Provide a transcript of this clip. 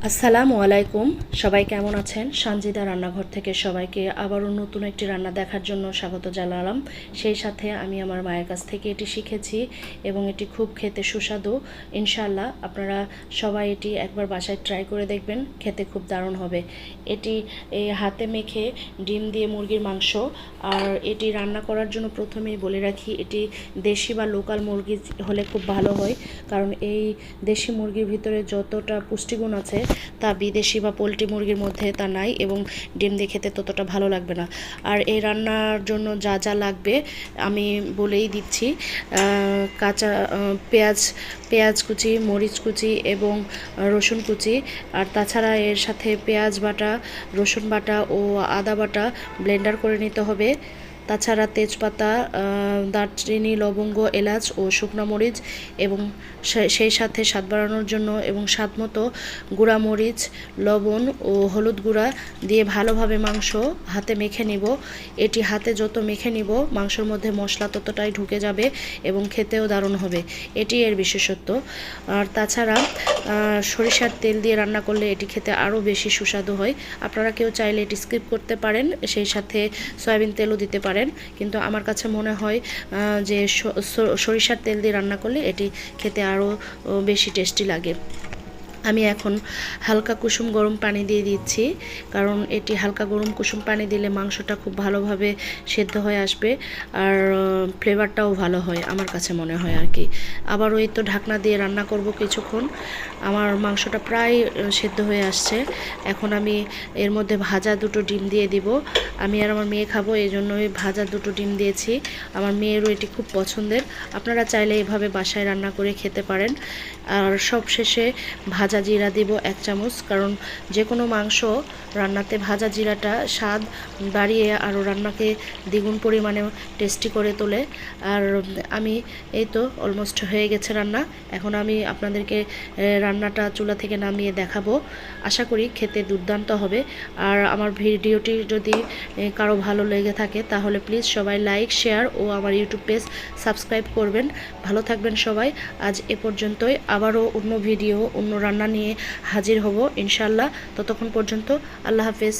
আসসালামু আলাইকুম। সবাই কেমন আছেন? সঞ্জিদা রান্নাঘর থেকে সবাইকে আবারও নতুন একটি রান্না দেখার জন্য স্বাগত জানালাম। সেই সাথে আমি আমার মায়ের কাছ থেকে এটি শিখেছি এবং এটি খুব খেতে সুস্বাদু। ইনশাআল্লাহ আপনারা সবাই এটি একবার বাসায় ট্রাই করে দেখবেন, খেতে খুব দারুণ হবে। এটি হাতে মেখে ডিম দিয়ে মুরগির মাংস। আর এটি রান্না করার জন্য প্রথমেই বলে রাখি, এটি দেশি বা লোকাল মুরগি হলে খুব ভালো হয়, কারণ এই দেশি মুরগির ভিতরে যতটা পুষ্টিগুণ আছে তা বিদেশি বা পোলট্রি মুরগির মধ্যে তা নাই, এবং ডিম দিয়ে খেতে ততটা ভালো লাগবে না। আর এই রান্নার জন্য যা যা লাগবে আমি বলেই দিচ্ছি। কাঁচা পেঁয়াজ কুচি, মরিচ কুচি এবং রসুন কুচি। আর তাছাড়া এর সাথে পেঁয়াজ বাটা, রসুন বাটা ও আদা বাটা ব্লেন্ডার করে নিতে হবে। তাছাড়া তেজপাতা, দারচিনি, লবঙ্গ, এলাচ ও শুকনো মরিচ, এবং সেই সাথে স্বাদ বাড়ানোর জন্য এবং স্বাদ মতো গুঁড়া মরিচ, লবণ ও হলুদ গুঁড়া দিয়ে ভালোভাবে মাংস হাতে মেখে নিব। এটি হাতে যত মেখে নিব মাংসের মধ্যে মশলা ততটাই ঢুকে যাবে এবং খেতেও দারুণ হবে, এটি এর বিশেষত্ব। আর তাছাড়া সরিষার তেল দিয়ে রান্না করলে এটি খেতে আরও বেশি সুস্বাদু হয়। আপনারা কেউ চাইলে এটি স্কিপ করতে পারেন, সেই সাথে সয়াবিন তেলও দিতে পারেন, কিন্তু আমার কাছে মনে হয় যে সরিষার তেল দিয়ে রান্না করলে এটি খেতে আরও বেশি টেস্টি লাগে। আমি এখন হালকা কুসুম গরম পানি দিয়ে দিচ্ছি, কারণ এটি হালকা গরম কুসুম পানি দিলে মাংসটা খুব ভালোভাবে সেদ্ধ হয়ে আসবে আর ফ্লেভারটাও ভালো হয় আমার কাছে মনে হয় আর কি। আবার ওই তো ঢাকনা দিয়ে রান্না করব কিছুক্ষণ। আমার মাংসটা প্রায় সেদ্ধ হয়ে আসছে। এখন আমি এর মধ্যে ভাজা দুটো ডিম দিয়ে দিব। আমি আর আমার মেয়ে খাবো, এই জন্যই ভাজা দুটো ডিম দিয়েছি। আমার মেয়েরও এটি খুব পছন্দের। আপনারা চাইলে এভাবে বাসায় রান্না করে খেতে পারেন। আর সব শেষে ভাজা জিরা দিব 1 চামচ, কারণ যে কোনো মাংস রান্নাতে ভাজা জিরাটা স্বাদ বাড়িয়ে আরও রান্নাকে দ্বিগুণ পরিমাণে টেস্টি করে তোলে। আর আমি এই তো অলমোস্ট হয়ে গেছে রান্না। এখন আমি আপনাদেরকে রান্নাটা চুলা থেকে নামিয়ে দেখাবো। আশা করি খেতে দুর্দান্ত হবে। আর আমার ভিডিওটি যদি কারো ভালো লেগে থাকে তাহলে প্লিজ সবাই লাইক, শেয়ার ও আমার ইউটিউব পেজ সাবস্ক্রাইব করবেন। ভালো থাকবেন সবাই। আজ এ পর্যন্তই। আবারও অন্য ভিডিও, অন্য রান্না নিয়ে হাজির হব ইনশাল্লাহ। ততক্ষণ পর্যন্ত আল্লাহ হাফেজ।